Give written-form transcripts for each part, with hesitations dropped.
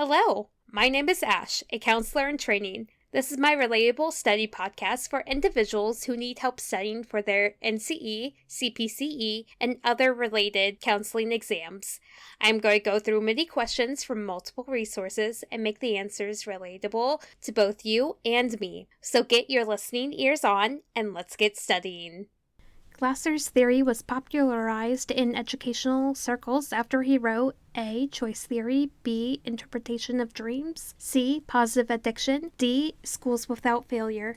Hello, my name is Ash, a counselor in training. This is my Relatable study podcast for individuals who need help studying for their NCE, CPCE, and other related counseling exams. I'm going to go through many questions from multiple resources and make the answers relatable to both you and me. So get your listening ears on and let's get studying. Glasser's theory was popularized in educational circles after he wrote A. Choice theory, B. Interpretation of dreams, C. Positive addiction, D. Schools without failure.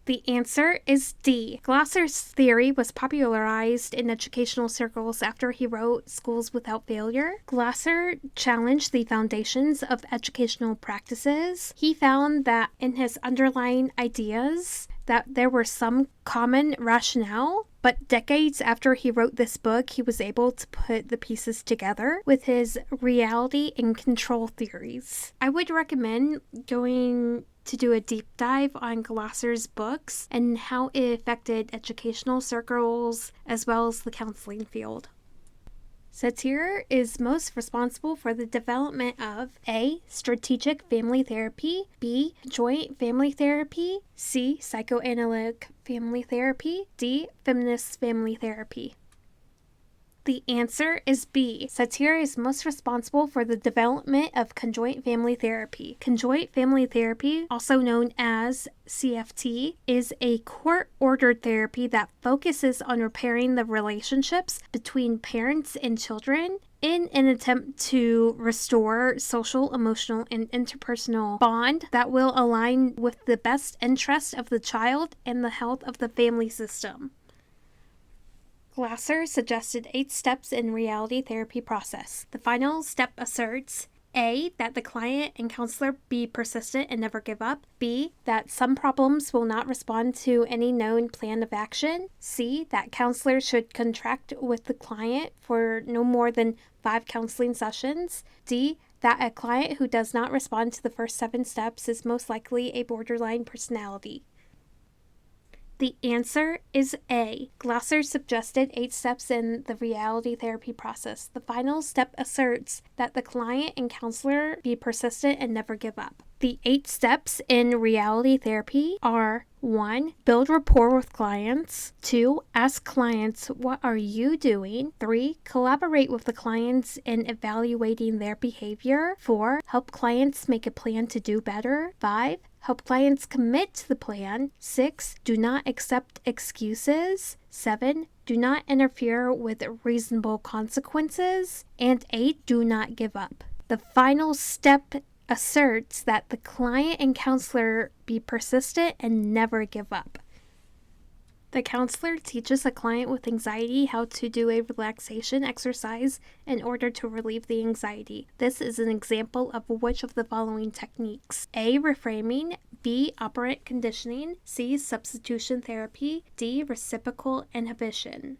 The answer is D. Glasser's theory was popularized in educational circles after he wrote Schools Without Failure. Glasser challenged the foundations of educational practices. He found that in his underlying ideas that there were some common rationale, but decades after he wrote this book, he was able to put the pieces together with his reality and control theories. I would recommend going to do a deep dive on Glasser's books and how it affected educational circles as well as the counseling field. Satir is most responsible for the development of A. Strategic family therapy, B. Joint family therapy, C. Psychoanalytic family therapy, D. Feminist family therapy. The answer is B. Satir is most responsible for the development of conjoint family therapy. Conjoint family therapy, also known as CFT, is a court-ordered therapy that focuses on repairing the relationships between parents and children in an attempt to restore social, emotional, and interpersonal bond that will align with the best interest of the child and the health of the family system. Glasser suggested 8 steps in reality therapy process. The final step asserts A. That the client and counselor be persistent and never give up. B. That some problems will not respond to any known plan of action. C. That counselors should contract with the client for no more than 5 counseling sessions. D. That a client who does not respond to the first 7 steps is most likely a borderline personality. The answer is A. Glasser suggested 8 steps in the reality therapy process. The final step asserts that the client and counselor be persistent and never give up. The 8 steps in reality therapy are 1. Build rapport with clients. 2. Ask clients, what are you doing? 3. Collaborate with the clients in evaluating their behavior. 4. Help clients make a plan to do better. 5. Help clients commit to the plan. 6. Do not accept excuses. 7. Do not interfere with reasonable consequences. And 8. Do not give up. The final step asserts that the client and counselor be persistent and never give up. The counselor teaches a client with anxiety how to do a relaxation exercise in order to relieve the anxiety. This is an example of which of the following techniques? A. Reframing, B. Operant conditioning, C. Substitution therapy, D. Reciprocal inhibition.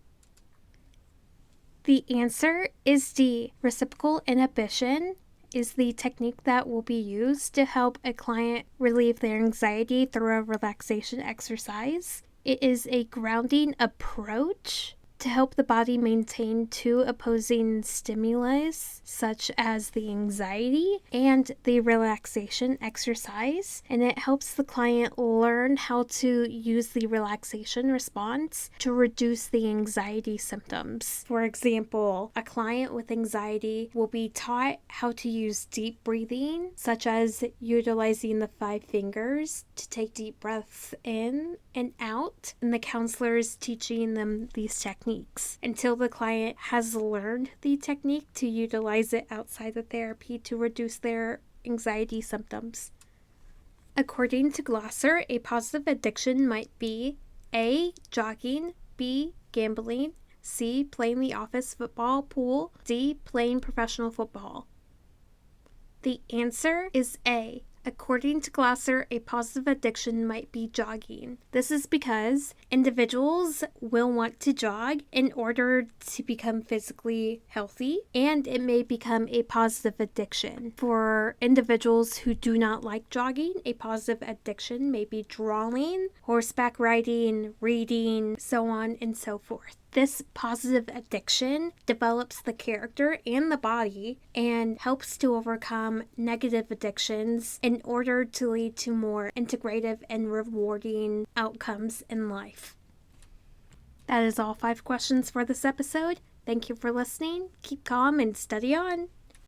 The answer is D. Reciprocal inhibition is the technique that will be used to help a client relieve their anxiety through a relaxation exercise. It is a grounding approach to help the body maintain 2 opposing stimulus, such as the anxiety and the relaxation exercise, and it helps the client learn how to use the relaxation response to reduce the anxiety symptoms. For example, a client with anxiety will be taught how to use deep breathing, such as utilizing the 5 fingers to take deep breaths in and out, and the counselor is teaching them these techniques until the client has learned the technique to utilize it outside the therapy to reduce their anxiety symptoms. According to Glasser, a positive addiction might be A. Jogging, B. Gambling, C. Playing the office football pool, D. Playing professional football. The answer is A. According to Glasser, a positive addiction might be jogging. This is because individuals will want to jog in order to become physically healthy, and it may become a positive addiction. For individuals who do not like jogging, a positive addiction may be drawing, horseback riding, reading, so on and so forth. This positive addiction develops the character and the body and helps to overcome negative addictions in order to lead to more integrative and rewarding outcomes in life. That is all 5 questions for this episode. Thank you for listening. Keep calm and study on.